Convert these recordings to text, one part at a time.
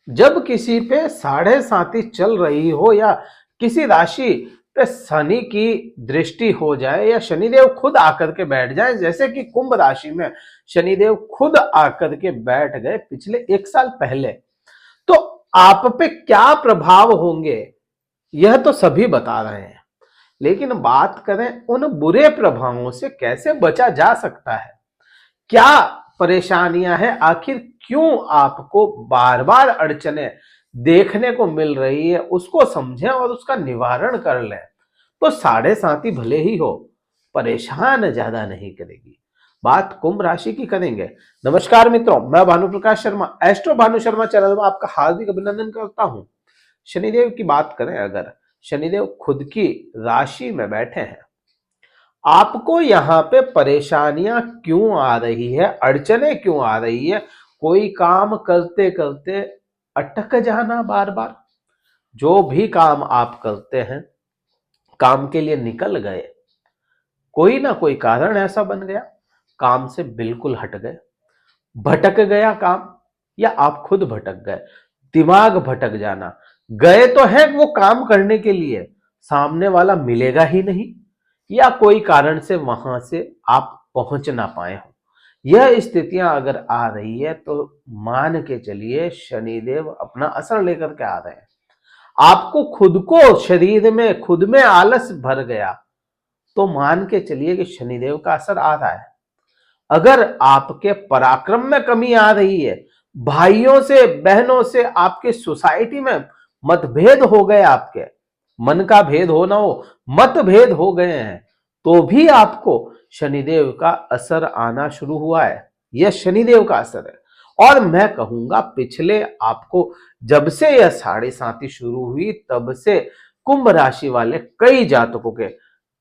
जब किसी पे साढ़े साती चल रही हो या किसी राशि पे शनि की दृष्टि हो जाए या शनिदेव खुद आकर के बैठ जाए, जैसे कि कुंभ राशि में शनिदेव खुद आकर के बैठ गए पिछले 1 साल पहले, तो आप पे क्या प्रभाव होंगे यह तो सभी बता रहे हैं। लेकिन बात करें उन बुरे प्रभावों से कैसे बचा जा सकता है, क्या परेशानियां हैं, आखिर क्यों आपको बार बार अड़चने देखने को मिल रही है, उसको समझें और उसका निवारण कर लें। तो साढ़े साथी भले ही हो, परेशान ज्यादा नहीं करेगी। बात कुंभ राशि की करेंगे। नमस्कार मित्रों, मैं भानु प्रकाश शर्मा, एस्ट्रो भानु शर्मा चैनल में आपका हार्दिक अभिनंदन करता हूं। शनिदेव की बात करें, अगर शनिदेव खुद की राशि में बैठे हैं, आपको यहाँ पे परेशानियां क्यों आ रही है, अड़चने क्यों आ रही है, कोई काम करते करते अटक जाना बार बार, जो भी काम आप करते हैं, काम के लिए निकल गए, कोई ना कोई कारण ऐसा बन गया, काम से बिल्कुल हट गए, भटक गया काम, या आप खुद भटक गए, दिमाग भटक जाना, गए तो है वो काम करने के लिए, सामने वाला मिलेगा ही नहीं, या कोई कारण से वहां से आप पहुंच ना पाए हो, यह स्थितियां अगर आ रही है तो मान के चलिए शनिदेव अपना असर लेकर के आ रहे हैं। आपको खुद को शरीर में खुद में आलस भर गया तो मान के चलिए कि शनिदेव का असर आ रहा है। अगर आपके पराक्रम में कमी आ रही है, भाइयों से बहनों से आपके सोसाइटी में मतभेद हो गए, आपके मन का भेद हो ना हो, मतभेद हो गए हैं, तो भी आपको शनिदेव का असर आना शुरू हुआ है। यह शनिदेव का असर है। और मैं कहूंगा पिछले आपको जब से यह साढ़े साती शुरू हुई तब से कुंभ राशि वाले कई जातकों के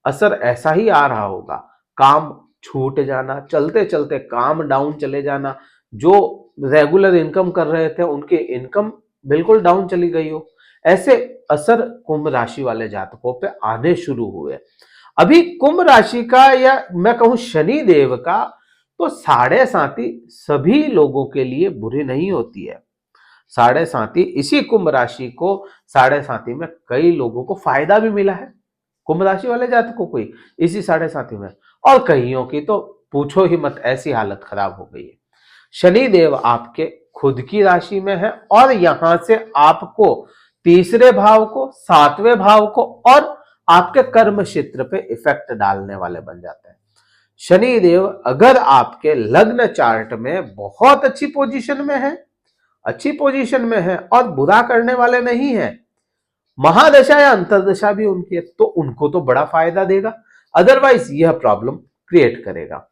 असर ऐसा ही आ रहा होगा। काम छूट जाना, चलते चलते काम डाउन चले जाना, जो रेगुलर इनकम कर रहे थे उनकी इनकम बिल्कुल डाउन चली गई हो, ऐसे असर कुंभ राशि वाले जातकों पे आने शुरू हुए। अभी कुंभ राशि का या मैं कहूं शनि देव का तो साढ़े साती सभी लोगों के लिए बुरी नहीं होती है। साढ़े साती इसी कुंभ राशि को साढ़े साती में कई लोगों को फायदा भी मिला है, कुंभ राशि वाले जातकों को ही इसी साढ़े साती में, और कईयों की तो पूछो ही मत, ऐसी हालत खराब हो गई है। शनि देव आपके खुद की राशि में है और यहां से आपको तीसरे भाव को, सातवें भाव को और आपके कर्म क्षेत्र पे इफेक्ट डालने वाले बन जाते हैं। शनि देव अगर आपके लग्न चार्ट में बहुत अच्छी पोजीशन में है, अच्छी पोजीशन में है और बुरा करने वाले नहीं है, महादशा या अंतरदशा भी उनकी है, तो उनको तो बड़ा फायदा देगा, अदरवाइज यह प्रॉब्लम क्रिएट करेगा।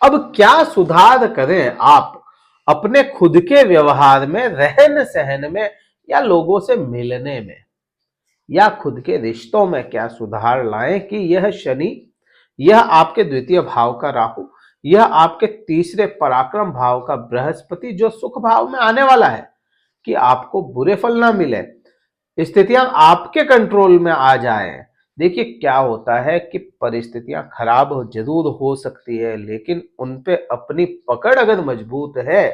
अब क्या सुधार करें आप अपने खुद के व्यवहार में, रहन सहन में, या लोगों से मिलने में, या खुद के रिश्तों में क्या सुधार लाएं कि यह शनि, यह आपके द्वितीय भाव का राहु, यह आपके तीसरे पराक्रम भाव का बृहस्पति जो सुख भाव में आने वाला है, कि आपको बुरे फल ना मिले, स्थितियां आपके कंट्रोल में आ जाएं। देखिए क्या होता है कि परिस्थितियां खराब जरूर हो सकती है, लेकिन उन पे अपनी पकड़ अगर मजबूत है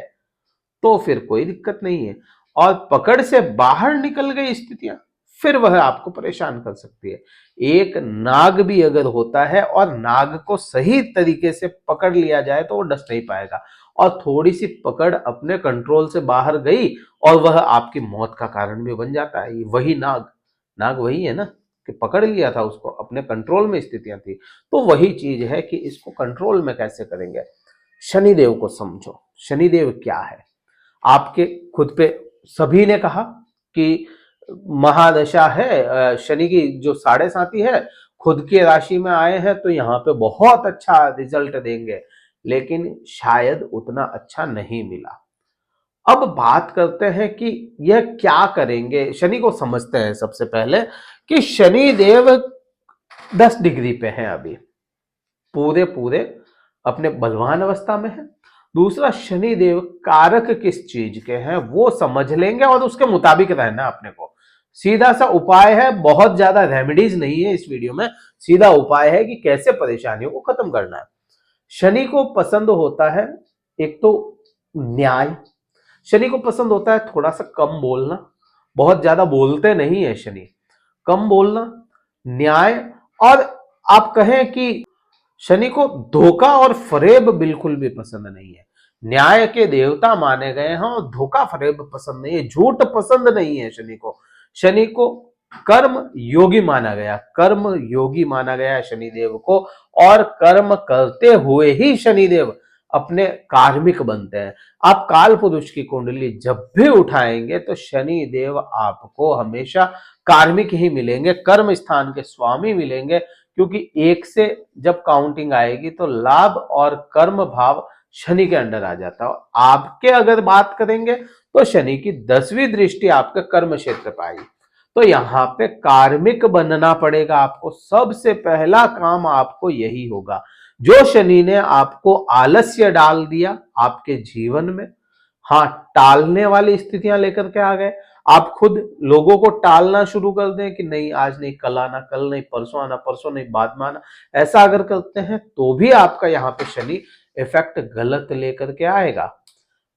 तो फिर कोई दिक्कत नहीं है, और पकड़ से बाहर निकल गई स्थितियां फिर वह आपको परेशान कर सकती है। एक नाग भी अगर होता है और नाग को सही तरीके से पकड़ लिया जाए तो वो डस नहीं पाएगा, और थोड़ी सी पकड़ अपने कंट्रोल से बाहर गई और वह आपकी मौत का कारण भी बन जाता है। वही नाग, नाग वही है ना, कि पकड़ लिया था उसको, अपने कंट्रोल में स्थितियां थी। तो वही चीज है कि इसको कंट्रोल में कैसे करेंगे। शनिदेव को समझो, शनिदेव क्या है आपके खुद पे। सभी ने कहा कि महादशा है, शनि की जो साढ़े साती है खुद की राशि में आए हैं तो यहाँ पे बहुत अच्छा रिजल्ट देंगे, लेकिन शायद उतना अच्छा नहीं मिला। अब बात करते हैं कि यह क्या करेंगे, शनि को समझते हैं सबसे पहले कि शनि देव 10 डिग्री पे हैं अभी, पूरे पूरे अपने बलवान अवस्था में है। दूसरा, शनि देव कारक किस चीज के हैं वो समझ लेंगे और उसके मुताबिक रहना अपने को। सीधा सा उपाय है, बहुत ज्यादा रेमेडीज नहीं है इस वीडियो में, सीधा उपाय है कि कैसे परेशानियों को खत्म करना है। शनि को पसंद होता है एक तो न्याय, शनि को पसंद होता है थोड़ा सा कम बोलना, बहुत ज्यादा बोलते नहीं है शनि, कम बोलना, न्याय, और आप कहें कि शनि को धोखा और फरेब बिल्कुल भी पसंद नहीं है। न्याय के देवता माने गए हैं और धोखा फरेब पसंद नहीं है, झूठ पसंद नहीं है शनि को। शनि को कर्म योगी माना गया, कर्म योगी माना गया है शनिदेव को, और कर्म करते हुए ही शनिदेव अपने कार्मिक बनते हैं। आप काल पुरुष की कुंडली जब भी उठाएंगे तो शनिदेव आपको हमेशा कार्मिक ही मिलेंगे, कर्म स्थान के स्वामी मिलेंगे, क्योंकि एक से जब काउंटिंग आएगी तो लाभ और कर्म भाव शनि के अंडर आ जाता है। आपके अगर बात करेंगे तो शनि की 10वीं दृष्टि आपके कर्म क्षेत्र पर आई, तो यहां पे कार्मिक बनना पड़ेगा आपको। सबसे पहला काम आपको यही होगा। जो शनि ने आपको आलस्य डाल दिया आपके जीवन में, हाँ, टालने वाली स्थितियां लेकर के आ गए, आप खुद लोगों को टालना शुरू कर दें कि नहीं आज नहीं, कल आना, कल नहीं, परसों आना, परसों नहीं, बाद में आना, ऐसा अगर करते हैं तो भी आपका यहाँ पे शनि इफेक्ट गलत लेकर के आएगा।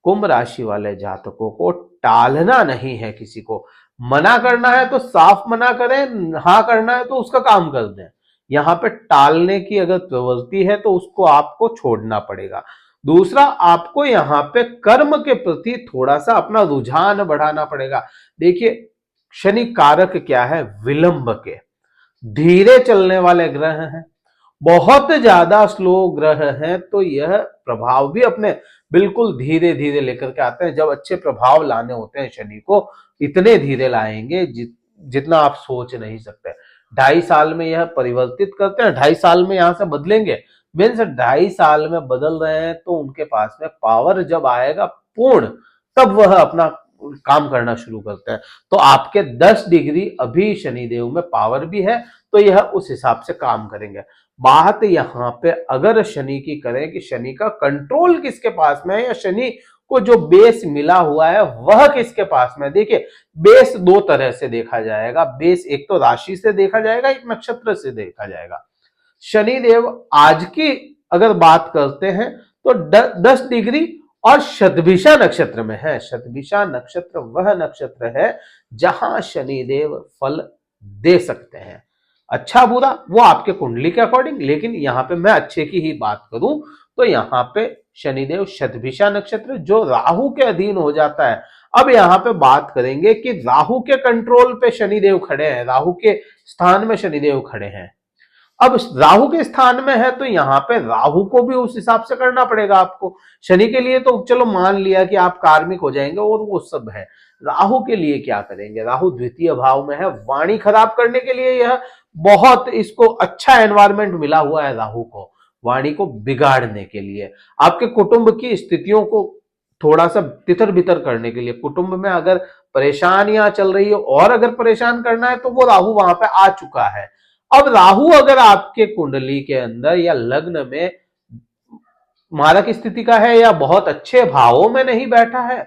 कुंभ राशि वाले जातकों को टालना नहीं है, किसी को मना करना है तो साफ मना करें, हाँ करना है तो उसका काम कर दें। यहाँ पे टालने की अगर प्रवृत्ति है तो उसको आपको छोड़ना पड़ेगा। दूसरा, आपको यहाँ पे कर्म के प्रति थोड़ा सा अपना रुझान बढ़ाना पड़ेगा। देखिए, शनि कारक क्या है? विलंब के, धीरे चलने वाले ग्रह हैं, बहुत ज्यादा स्लो ग्रह हैं, तो यह प्रभाव भी अपने बिल्कुल धीरे धीरे लेकर के आते हैं। जब अच्छे प्रभाव लाने होते हैं शनि को, इतने धीरे लाएंगे जितना आप सोच नहीं सकते। 2.5 साल में यह परिवर्तित करते हैं, 2.5 साल में यहां से बदलेंगे। मीन्स 2.5 साल में बदल रहे हैं, तो उनके पास में पावर जब आएगा पूर्ण, तब वह अपना काम करना शुरू करते हैं। तो आपके 10 डिग्री अभी शनिदेव में पावर भी है, तो यह उस हिसाब से काम करेंगे। बात यहां पे अगर शनि की करें कि शनि का कंट्रोल किसके पास में है, या शनि को जो बेस मिला हुआ है वह किसके पास में। देखिए, बेस 2 तरह से देखा जाएगा। बेस एक तो राशि से देखा जाएगा, एक नक्षत्र से देखा जाएगा। शनिदेव आज की अगर बात करते हैं तो 10 डिग्री और शतभिषा नक्षत्र में है। शतभिषा नक्षत्र वह नक्षत्र है जहां शनिदेव फल दे सकते हैं। अच्छा बुरा वो आपके कुंडली के अकॉर्डिंग, लेकिन यहां पे मैं अच्छे की ही बात करूं तो यहां पे शनिदेव शतभिषा नक्षत्र जो राहु के अधीन हो जाता है। अब यहां पे बात करेंगे कि राहु के कंट्रोल पे शनिदेव खड़े हैं, राहु के स्थान में शनिदेव खड़े हैं। अब राहु के स्थान में है तो यहां पे राहु को भी उस हिसाब से करना पड़ेगा आपको। शनि के लिए तो चलो मान लिया कि आप कार्मिक हो जाएंगे और वो सब है। राहु के लिए क्या करेंगे? राहु द्वितीय भाव में है, वाणी खराब करने के लिए यह बहुत इसको अच्छा एनवायरमेंट मिला हुआ है राहु को, वाणी को बिगाड़ने के लिए, आपके कुटुंब की स्थितियों को थोड़ा सा तितर बितर करने के लिए। कुटुंब में अगर परेशानियां चल रही है और अगर परेशान करना है तो वो राहु वहां पे आ चुका है। अब राहु अगर आपके कुंडली के अंदर या लग्न में मारक स्थिति का है या बहुत अच्छे भावों में नहीं बैठा है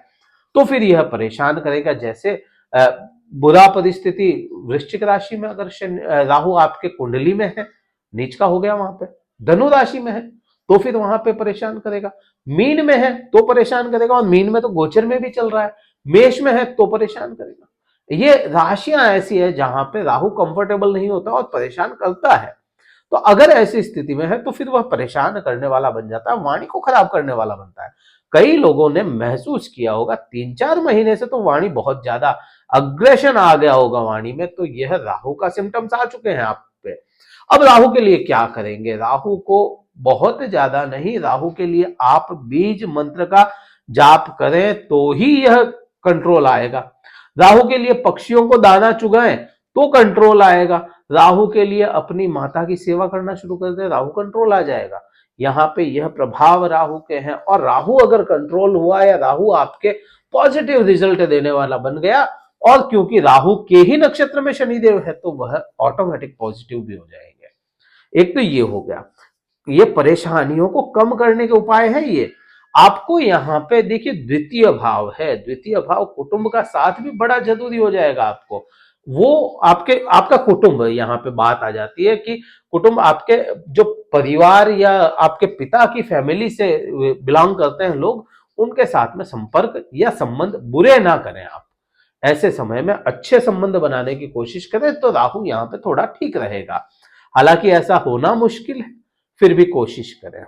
तो फिर यह परेशान करेगा। जैसे बुरा परिस्थिति वृश्चिक राशि में अगर राहु आपके कुंडली में है, नीच का हो गया वहां पे, धनु राशि में है तो फिर वहां पे परेशान करेगा, मीन में है तो परेशान करेगा, और मीन में तो गोचर में भी चल रहा है, मेष में है तो परेशान करेगा। ये राशियां ऐसी है जहां पे राहु कंफर्टेबल नहीं होता और परेशान करता है। तो अगर ऐसी स्थिति में है तो फिर वह परेशान करने वाला बन जाता है, वाणी को खराब करने वाला बनता है। कई लोगों ने महसूस किया होगा 3-4 महीने से तो वाणी बहुत ज्यादा अग्रेशन आ गया होगा वाणी में, तो यह राहु का सिम्टम्स आ चुके हैं आप पे। अब राहु के लिए क्या करेंगे? राहु को बहुत ज्यादा नहीं, राहु के लिए आप बीज मंत्र का जाप करें तो ही यह कंट्रोल आएगा। राहु के लिए पक्षियों को दाना चुगाएं तो कंट्रोल आएगा। राहु के लिए अपनी माता की सेवा करना शुरू कर दे, राहु कंट्रोल आ जाएगा। यहाँ पे यह प्रभाव राहु के हैं, और राहु अगर कंट्रोल हुआ या राहु आपके पॉजिटिव रिजल्ट देने वाला बन गया, और क्योंकि राहु के ही नक्षत्र में शनिदेव है तो वह ऑटोमेटिक पॉजिटिव भी हो जाएंगे। एक तो ये हो गया, ये परेशानियों को कम करने के उपाय है। ये आपको यहाँ पे देखिए द्वितीय भाव है, द्वितीय भाव कुटुंब का साथ भी बड़ा जरूरी हो जाएगा आपको। वो आपका कुटुंब, यहाँ पे बात आ जाती है कि कुटुंब आपके जो परिवार या आपके पिता की फैमिली से बिलोंग करते हैं लोग, उनके साथ में संपर्क या संबंध बुरे ना करें आप। ऐसे समय में अच्छे संबंध बनाने की कोशिश करें तो राहु यहाँ पे थोड़ा ठीक रहेगा। हालांकि ऐसा होना मुश्किल है, फिर भी कोशिश करें।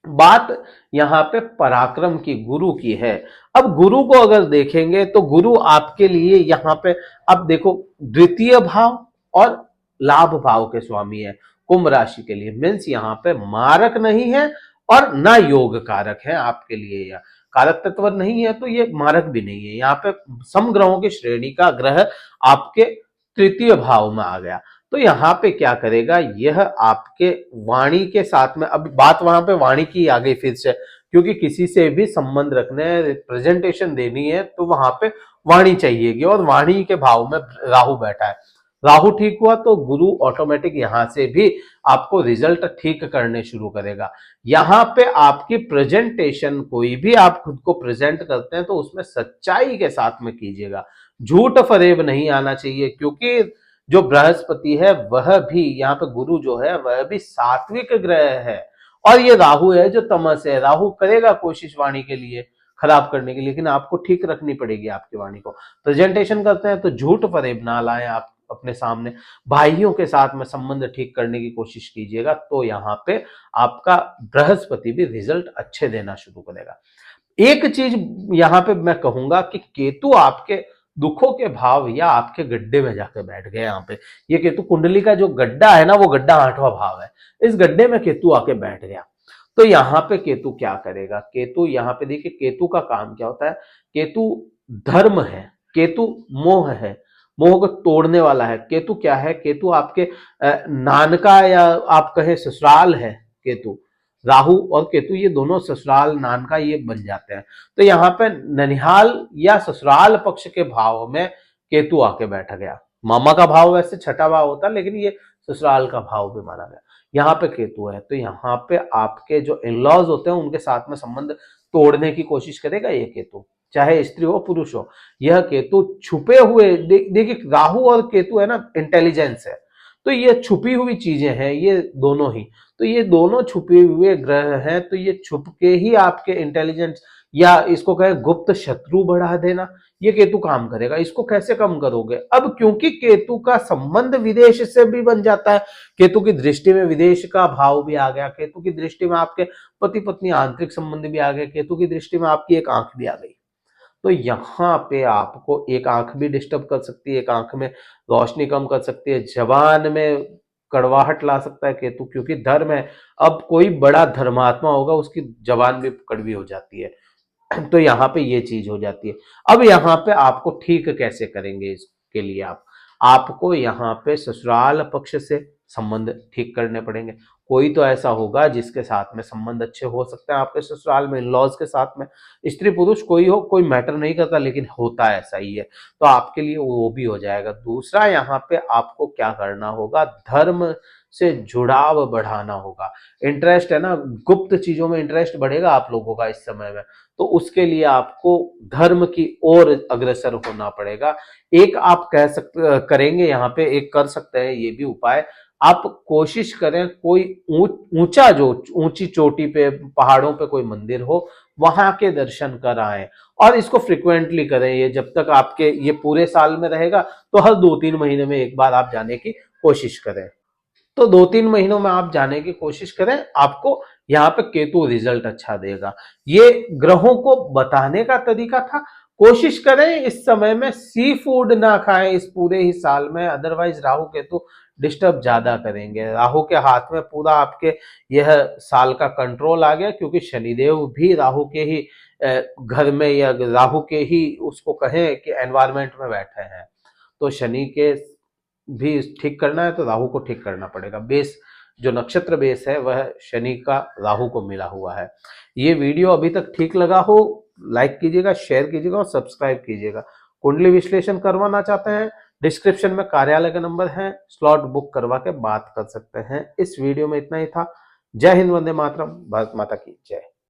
बात यहां पे पराक्रम की, गुरु की है। अब गुरु को अगर देखेंगे तो गुरु आपके लिए यहां पे, अब देखो, द्वितीय भाव और लाभ भाव के स्वामी है कुंभ राशि के लिए। मीन्स यहां पे मारक नहीं है और ना योग कारक है आपके लिए, या कारक तत्व नहीं है तो ये मारक भी नहीं है। यहाँ पे समग्रहों की श्रेणी का ग्रह आपके तृतीय भाव में आ गया, तो यहाँ पे क्या करेगा, यह आपके वाणी के साथ में, अब बात वहां पे वाणी की आ गई फिर से, क्योंकि किसी से भी संबंध रखने, प्रेजेंटेशन देनी है तो वहां पे वाणी चाहिएगी, और वाणी के भाव में राहु बैठा है। राहु ठीक हुआ तो गुरु ऑटोमेटिक यहां से भी आपको रिजल्ट ठीक करने शुरू करेगा। यहां पे आपकी प्रेजेंटेशन, कोई भी आप खुद को प्रेजेंट करते हैं तो उसमें सच्चाई के साथ में कीजिएगा, झूठ फरेब नहीं आना चाहिए, क्योंकि जो बृहस्पति है वह भी, यहाँ पे गुरु जो है वह भी सात्विक ग्रह है, और ये राहु है जो तमस है। राहु करेगा कोशिश वाणी के लिए खराब करने की, लेकिन आपको ठीक रखनी पड़ेगी आपकी वाणी को। प्रेजेंटेशन करते हैं तो झूठ फरेब ना लाएं आप अपने सामने। भाइयों के साथ में संबंध ठीक करने की कोशिश कीजिएगा, तो यहाँ पे आपका बृहस्पति भी रिजल्ट अच्छे देना शुरू करेगा। एक चीज यहां पे मैं कहूंगा कि केतु आपके दुखों के भाव या आपके गड्ढे में जाकर बैठ गए। यहाँ पे ये केतु कुंडली का जो गड्ढा है ना, वो गड्ढा 8वां भाव है, इस गड्ढे में केतु आके बैठ गया। तो यहाँ पे केतु क्या करेगा, केतु यहाँ पे देखिए, केतु का काम क्या होता है, केतु धर्म है, केतु मोह है, मोह को तोड़ने वाला है। केतु क्या है, केतु आपके नानका या आप कहें ससुराल है। केतु, राहु और केतु ये दोनों ससुराल नानका ये बन जाते हैं। तो यहाँ पे ननिहाल या ससुराल पक्ष के भाव में केतु आके बैठ गया। मामा का भाव वैसे छठा भाव होता है, लेकिन ये ससुराल का भाव भी माना गया। यहाँ पे केतु है, तो यहाँ पे आपके जो इन-लॉज होते हैं उनके साथ में संबंध तोड़ने की कोशिश करेगा ये केतु, चाहे स्त्री हो पुरुष हो। यह केतु छुपे हुए, देखिए राहु और केतु है ना, इंटेलिजेंस है, तो ये छुपी हुई चीजें हैं ये दोनों ही। तो ये दोनों छुपे हुए ग्रह हैं, तो ये छुप के ही आपके इंटेलिजेंस या इसको कहें गुप्त शत्रु बढ़ा देना, ये केतु काम करेगा। इसको कैसे कम करोगे, अब क्योंकि केतु का संबंध विदेश से भी बन जाता है, केतु की दृष्टि में विदेश का भाव भी आ गया, केतु की दृष्टि में आपके पति पत्नी आंतरिक संबंध भी आ गए, केतु की दृष्टि में आपकी एक आंख भी आ गई। तो यहाँ पे आपको एक आंख भी डिस्टर्ब कर सकती है, एक आंख में रोशनी कम कर सकती है, जबान में कड़वाहट ला सकता है केतु, क्योंकि धर्म है। अब कोई बड़ा धर्मात्मा होगा उसकी जबान भी कड़वी हो जाती है, तो यहाँ पे ये चीज हो जाती है। अब यहाँ पे आपको ठीक कैसे करेंगे, इसके लिए आपको यहाँ पे ससुराल पक्ष से संबंध ठीक करने पड़ेंगे। कोई तो ऐसा होगा जिसके साथ में संबंध अच्छे हो सकते हैं आपके ससुराल में, इन-लॉज के साथ में, स्त्री पुरुष कोई हो, कोई मैटर नहीं करता, लेकिन होता ऐसा ही है, तो आपके लिए वो भी हो जाएगा। दूसरा यहाँ पे आपको क्या करना होगा, धर्म से जुड़ाव बढ़ाना होगा। इंटरेस्ट है ना, गुप्त चीजों में इंटरेस्ट बढ़ेगा आप लोगों का इस समय में, तो उसके लिए आपको धर्म की ओर अग्रसर होना पड़ेगा। एक आप कह सकते करेंगे यहाँ पे, एक कर सकते हैं ये भी उपाय, आप कोशिश करें कोई ऊंचा, जो ऊंची चोटी पे पहाड़ों पे कोई मंदिर हो, वहां के दर्शन कर आए, और इसको फ्रिक्वेंटली करें। ये जब तक आपके ये पूरे साल में रहेगा, तो हर 2-3 महीने में एक बार आप जाने की कोशिश करें। तो 2-3 महीनों में आप जाने की कोशिश करें, आपको यहाँ पे केतु रिजल्ट अच्छा देगा। ये ग्रहों को बताने का तरीका था। कोशिश करें इस समय में सी फूड ना खाएं इस पूरे ही साल में, अदरवाइज राहु केतु डिस्टर्ब ज्यादा करेंगे। राहु के हाथ में पूरा आपके यह साल का कंट्रोल आ गया, क्योंकि शनिदेव भी राहु के ही घर में, या राहु के ही उसको कहें कि एनवायरमेंट में बैठे हैं। तो शनि के भी ठीक करना है तो राहु को ठीक करना पड़ेगा। बेस, जो नक्षत्र बेस है वह शनि का राहु को मिला हुआ है। ये वीडियो अभी तक ठीक लगा हो, लाइक कीजिएगा, शेयर कीजिएगा और सब्सक्राइब कीजिएगा। कुंडली विश्लेषण करवाना चाहते हैं, डिस्क्रिप्शन में कार्यालय का नंबर है, स्लॉट बुक करवा के बात कर सकते हैं। इस वीडियो में इतना ही था। जय हिंद, वंदे मातरम, भारत माता की जय।